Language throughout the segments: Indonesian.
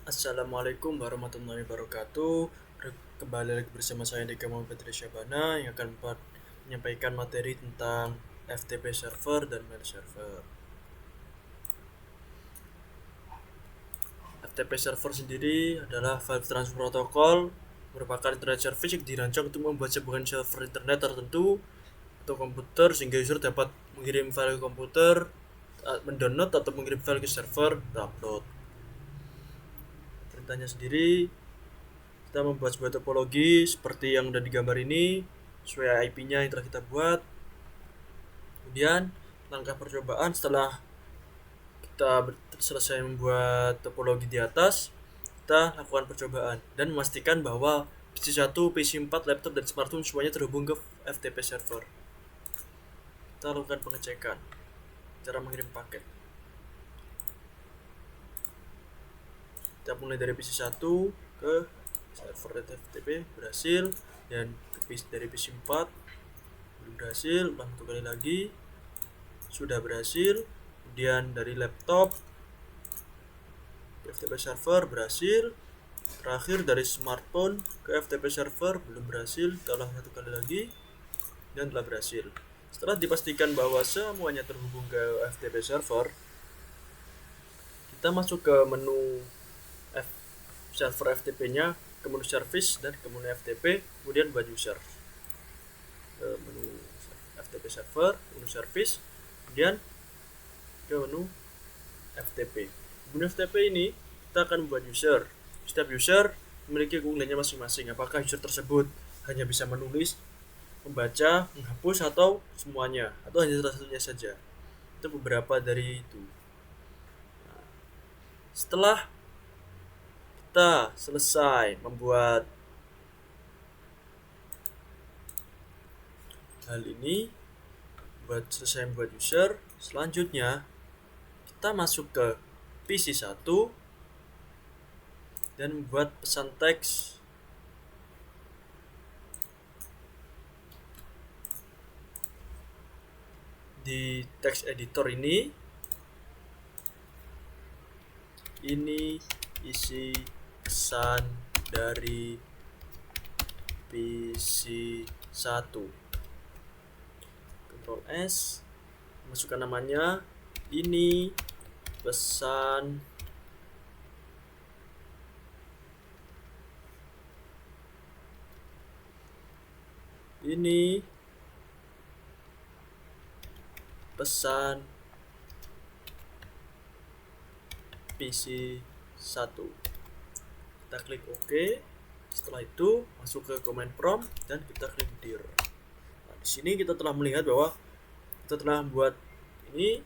Assalamualaikum warahmatullahi wabarakatuh. Kembali lagi bersama saya Dika Muhammad Syabana yang akan menyampaikan materi tentang FTP server dan mail server. FTP server sendiri adalah File Transfer Protocol, merupakan internet service yang dirancang untuk membuat sebuah server internet tertentu atau komputer sehingga user dapat mengirim file ke komputer, mendownload atau mengirim file ke server, upload. Perintahnya sendiri, kita membuat sebuah topologi seperti yang ada di gambar ini sesuai IP-nya yang telah kita buat. Kemudian langkah percobaan setelah kita selesai membuat topologi di atas, kita lakukan percobaan dan memastikan bahwa PC1, PC4, laptop, dan smartphone semuanya terhubung ke FTP server. Kita lakukan pengecekan cara mengirim paket. Kita mulai dari PC1 ke server FTP berhasil, dan dari PC4 belum berhasil, ulang satu kali lagi, sudah berhasil. Kemudian dari laptop ke FTP server berhasil. Terakhir dari smartphone ke FTP server belum berhasil, kita ulang satu kali lagi dan telah berhasil. Setelah dipastikan bahwa semuanya terhubung ke FTP server, kita masuk ke menu server FTP-nya, ke menu service dan ke menu FTP, kemudian buat user. Ke menu FTP server, menu service, kemudian ke menu FTP. Menu FTP ini kita akan membuat user. Setiap user memiliki keunggulannya masing-masing. Apakah user tersebut hanya bisa menulis, membaca, menghapus, atau semuanya, atau hanya salah satunya saja. Itu beberapa dari itu. Nah, setelah kita selesai membuat hal ini, selesai membuat user, selanjutnya kita masuk ke PC1 dan membuat pesan teks di text editor ini isi pesan dari PC1. Ctrl S, masukkan namanya, ini pesan PC1. Kita klik OK. Setelah itu masuk ke command prompt dan kita klik dir. Nah, di sini kita telah melihat bahwa kita telah membuat ini,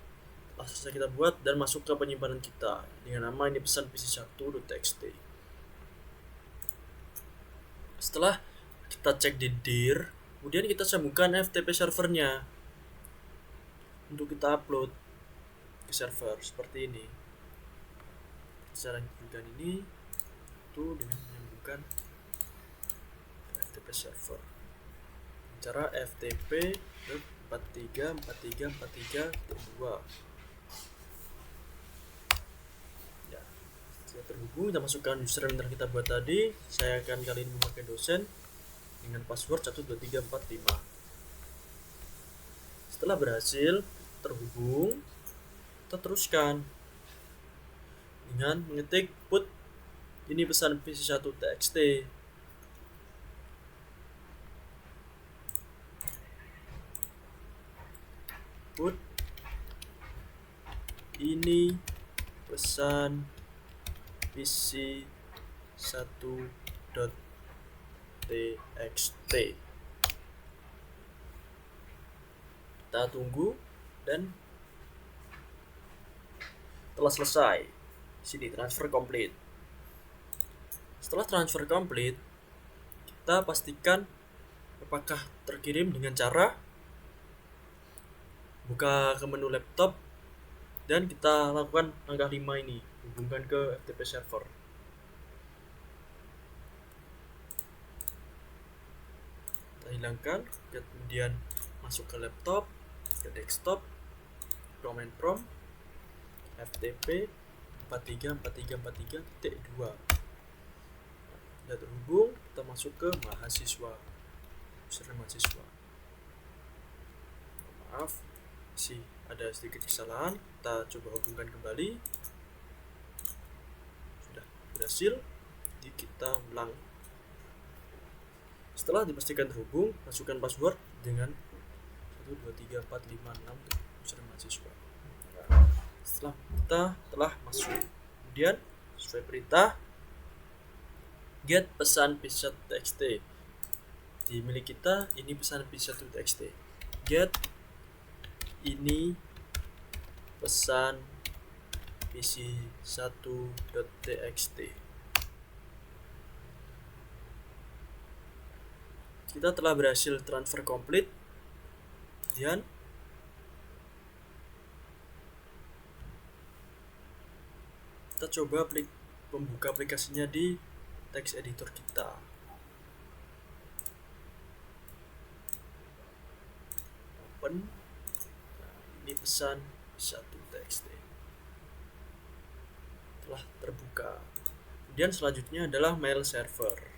telah selesai kita buat dan masuk ke penyimpanan kita dengan nama ini pesan PC1.txt. Setelah kita cek di dir, kemudian kita sambungkan FTP servernya untuk kita upload ke server seperti ini. Cara menyambungkan ini itu dengan menyambungkan FTP server. Cara FTP 434343.2. Ya, sudah terhubung. Kita masukkan username yang kita buat tadi. Saya akan kali ini memakai dosen dengan password 12345. Setelah berhasil terhubung, kita teruskan dengan mengetik put ini pesan PC1.txt. Put ini pesan PC1.txt. Kita tunggu dan telah selesai. Sini transfer complete. Setelah transfer complete, kita pastikan apakah terkirim dengan cara buka ke menu laptop dan kita lakukan langkah 5 ini, hubungkan ke FTP server. Kita hilangkan, kemudian masuk ke laptop, ke desktop, command prompt, FTP, 434343.2 sudah terhubung. Kita masuk ke mahasiswa, username mahasiswa. Maaf, sih ada sedikit kesalahan. Kita coba hubungkan kembali. Sudah berhasil. Jadi kita ulang. Setelah dipastikan terhubung, masukkan password dengan 123456 untuk username mahasiswa. Setelah kita telah masuk, kemudian sesuai perintah get pesan pc1.txt. Di milik kita ini pesan pc1.txt. Get ini pesan pc1.txt. Kita telah berhasil transfer complete. Kemudian kita coba membuka aplikasinya di text editor kita. Open. Nah, ini pesan pc1.txt telah terbuka. Kemudian selanjutnya adalah mail server.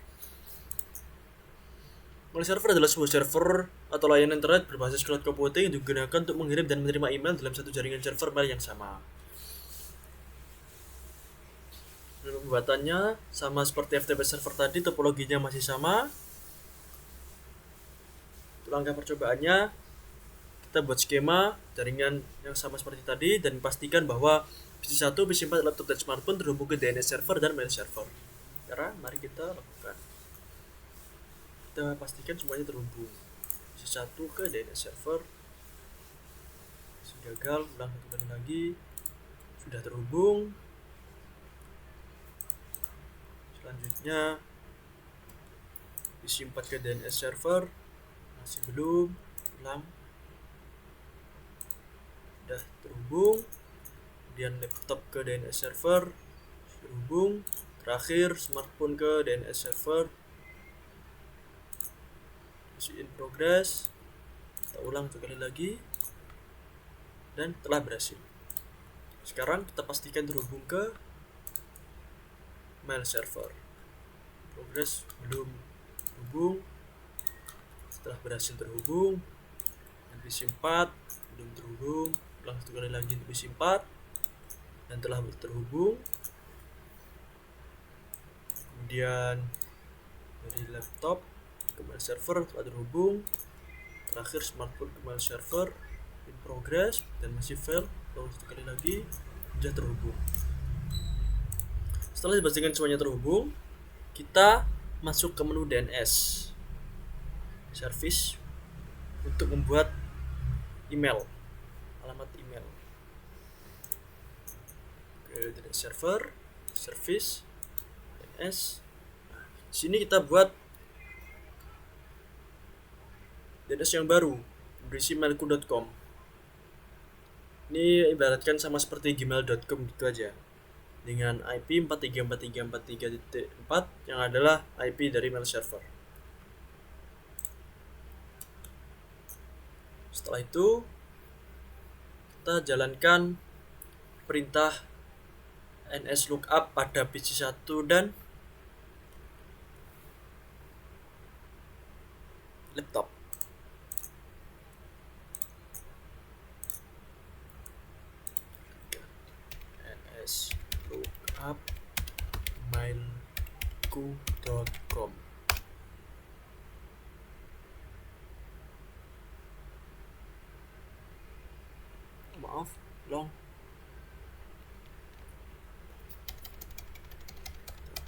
Mail server adalah sebuah server atau layanan internet berbasis cloud computing yang digunakan untuk mengirim dan menerima email dalam satu jaringan server mail yang sama. Pembuatannya sama seperti FTP server tadi, topologinya masih sama. Untuk langkah percobaannya, kita buat skema jaringan yang sama seperti tadi dan pastikan bahwa PC1, PC4, laptop, dan smartphone terhubung ke DNS server dan mail server. Sekarang mari kita lakukan. Kita pastikan semuanya terhubung. PC1 ke DNS server. Gagal, ulang satu kali lagi. Sudah terhubung. Selanjutnya PC4 ke DNS server, masih belum, ulang. Sudah terhubung. Kemudian laptop ke DNS server, terhubung. Terakhir smartphone ke DNS server, masih in progress. Kita ulang sekali lagi dan telah berhasil. Sekarang kita pastikan terhubung ke mail server. Progress belum terhubung. Setelah berhasil terhubung, PC4 belum terhubung. Ulang satu kali lagi PC4 dan telah terhubung. Kemudian dari laptop ke mail server telah terhubung. Terakhir smartphone ke mail server, in progress dan masih fail. Ulang satu kali lagi, sudah terhubung. Setelah dipastikan semuanya terhubung, kita masuk ke menu DNS service untuk membuat email, alamat email. Ke DNS server, service, DNS. Nah, di sini kita buat DNS yang baru, berisi mailku.com. Ini ibaratkan sama seperti gmail.com gitu aja, dengan IP 434343.4 yang adalah IP dari mail server. Setelah itu kita jalankan perintah nslookup pada PC1 dan laptop. nslookup mailku.com. Maaf, long.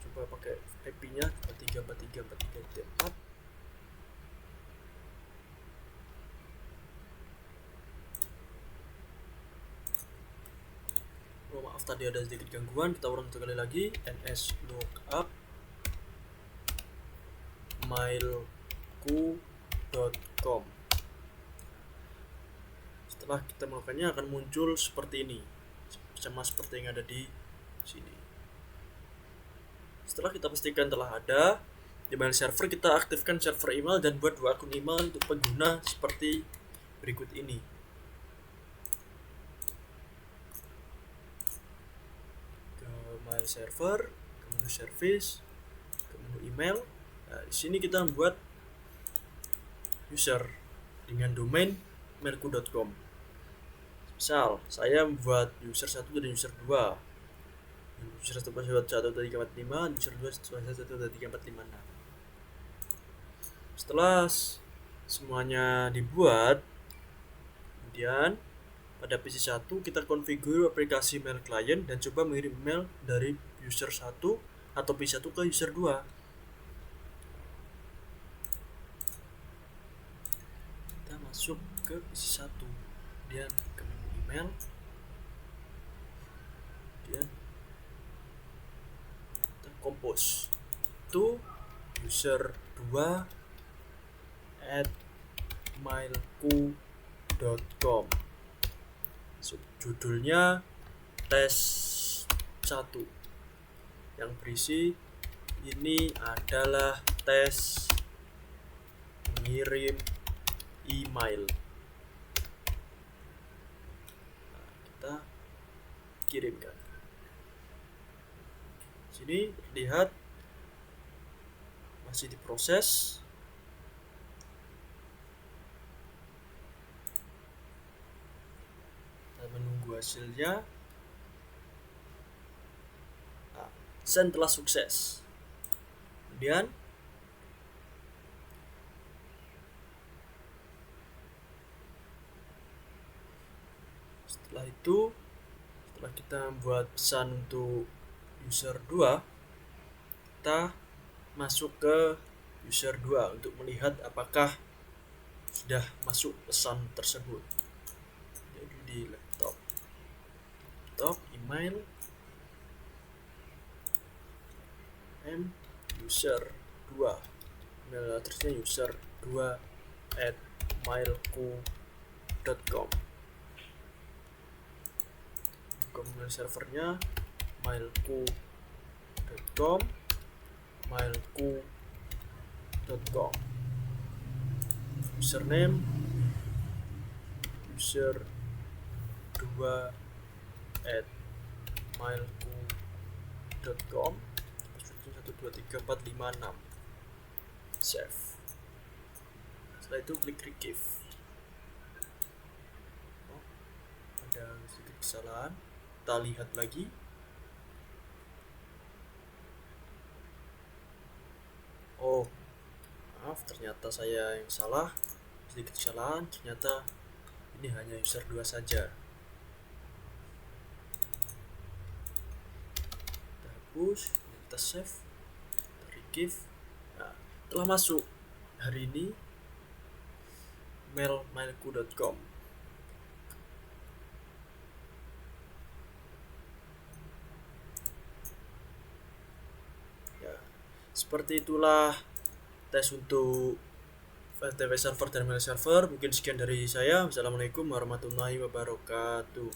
Coba pakai IP-nya 434343.4. Oh, maaf tadi ada sedikit gangguan. Kita ulang sekali lagi. nslookup mailku.com. Setelah kita melakukannya akan muncul seperti ini, sama seperti yang ada di sini. Setelah kita pastikan telah ada di mail server, kita aktifkan server email dan buat 2 akun email untuk pengguna seperti berikut ini. mail server, ke menu service, ke menu email. Nah, di sini kita membuat user dengan domain mailku.com. Misal saya membuat user 1 dan user 2. User 1 1.345, user 2 1.346. Setelah semuanya dibuat, kemudian pada PC 1 kita konfigur aplikasi mail client dan coba mengirim email dari user 1 atau PC 1 ke user 2. Kita masuk ke PC 1, kemudian ke menu email, kemudian kita compose to user 2 at mailku.com. Judulnya tes 1 yang berisi ini adalah tes mengirim email. Nah, kita kirimkan. Sini lihat masih diproses. Menunggu hasilnya. Nah, send telah sukses. Kemudian setelah kita membuat pesan untuk user 2, kita masuk ke user 2 untuk melihat apakah sudah masuk pesan tersebut. Jadi di laptop email user 2, email addressnya user 2 at mailku.com. Email servernya mailku.com, mailku.com. Username user 2 at mailku.com, passwordnya 123456. Save. Setelah itu klik retrieve. Ada sedikit kesalahan, kita lihat lagi. Oh, maaf, ternyata saya yang salah, sedikit kesalahan. Ternyata ini hanya user 2 saja. Kita hapus, kita save, kita retrieve. Nah, telah masuk hari ini mailku.com. Ya, seperti itulah tes untuk FTP server dan mail server. Mungkin sekian dari saya. Wassalamualaikum warahmatullahi wabarakatuh.